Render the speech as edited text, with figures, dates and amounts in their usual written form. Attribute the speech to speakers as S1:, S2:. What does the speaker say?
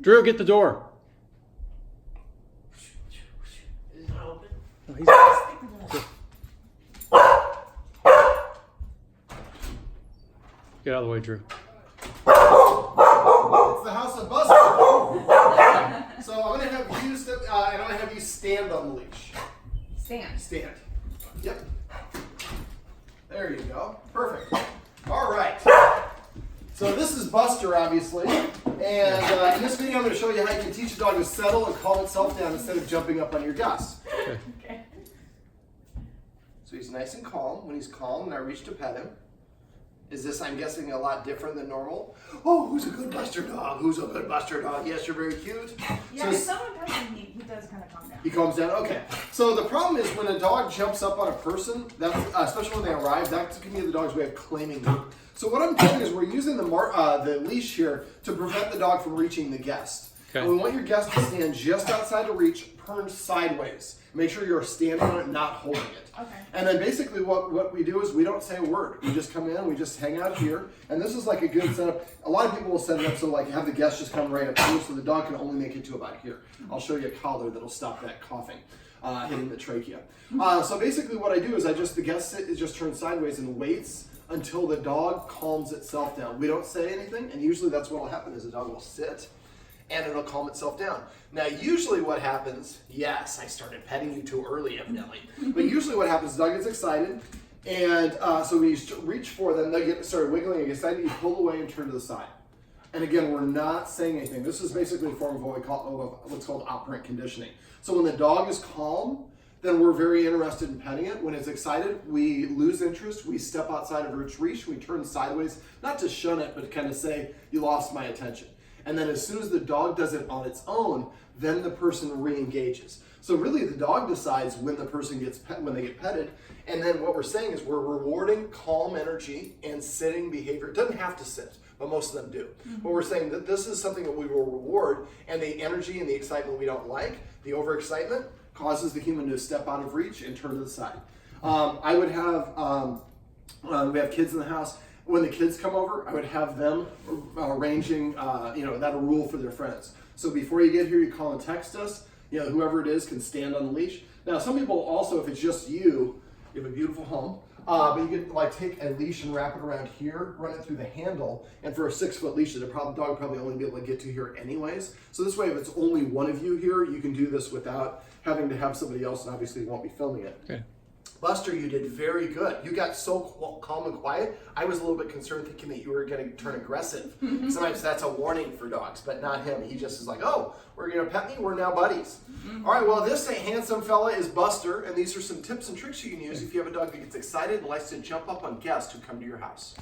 S1: Drew, get the door.
S2: Is it not open?
S1: No, he's... Get out of the way, Drew.
S3: It's the house of Buster. So I'm going to have you step, and I'm going to have you stand on the leash.
S4: Stand.
S3: Stand. Yep. There you go. Perfect. All right. So this is Buster, obviously. And in this video, I'm going to show you how you can teach a dog to settle and calm itself down instead of jumping up on your Gus.
S4: Okay.
S3: So he's nice and calm. When he's calm and I reach to pet him, is this, I'm guessing, a lot different than normal? Oh, who's a good Buster dog? Who's a good Buster dog? Yes, you're very cute.
S4: Yeah,
S3: So
S4: if someone pets him, he does kind of calm down.
S3: he calms down. Okay. So the problem is when a dog jumps up on a person, that's especially when they arrive, that can be the dog's way of claiming them. So what I'm doing is we're using the leash here to prevent the dog from reaching the guest.
S1: Okay.
S3: And we want your guest to stand just outside the reach, turned sideways. Make sure you're standing on it, not holding it.
S4: Okay.
S3: And then basically what we do is we don't say a word. We just come in, we just hang out here. And this is like a good setup. A lot of people will set it up so like have the guest just come right up here so the dog can only make it to about here. I'll show you a collar that'll stop that coughing, hitting the trachea. So basically what I do is the guest is just turned sideways and waits until the dog calms itself down. We don't say anything, and usually that's what will happen is the dog will sit and it'll calm itself down. Now, usually what happens, yes, I started petting you too early, evidently, but usually what happens, the dog gets excited, and so when you reach for them, they start wiggling and get excited, you pull away and turn to the side. And again, we're not saying anything. This is basically a form of what's called operant conditioning. So when the dog is calm, then we're very interested in petting it. When it's excited, we lose interest, we step outside of its reach, we turn sideways, not to shun it, but to kind of say, you lost my attention. And then as soon as the dog does it on its own, then the person re-engages. So really the dog decides when the person when they get petted. And then what we're saying is we're rewarding calm energy and sitting behavior. It doesn't have to sit, but most of them do. But we're saying that this is something that we will reward, and the energy and the excitement we don't like, the overexcitement, causes the human to step out of reach and turn to the side. I would have, we have kids in the house. When the kids come over, I would have them arranging, that a rule for their friends. So before you get here, you call and text us. Whoever it is can stand on the leash. Now, some people also, if it's just you have a beautiful home, but you could take a leash and wrap it around here, run it through the handle, and for a 6-foot leash, the dog would probably only be able to get to here anyways. So this way, if it's only one of you here, you can do this without having to have somebody else, and obviously you won't be filming it.
S1: Okay.
S3: Buster, you did very good. You got so calm and quiet. I was a little bit concerned thinking that you were going to turn aggressive. Sometimes that's a warning for dogs, but not him. He just is like, oh, we're going to pet me. We're now buddies. All right, well, this handsome fella is Buster, and these are some tips and tricks you can use if you have a dog that gets excited and likes to jump up on guests who come to your house.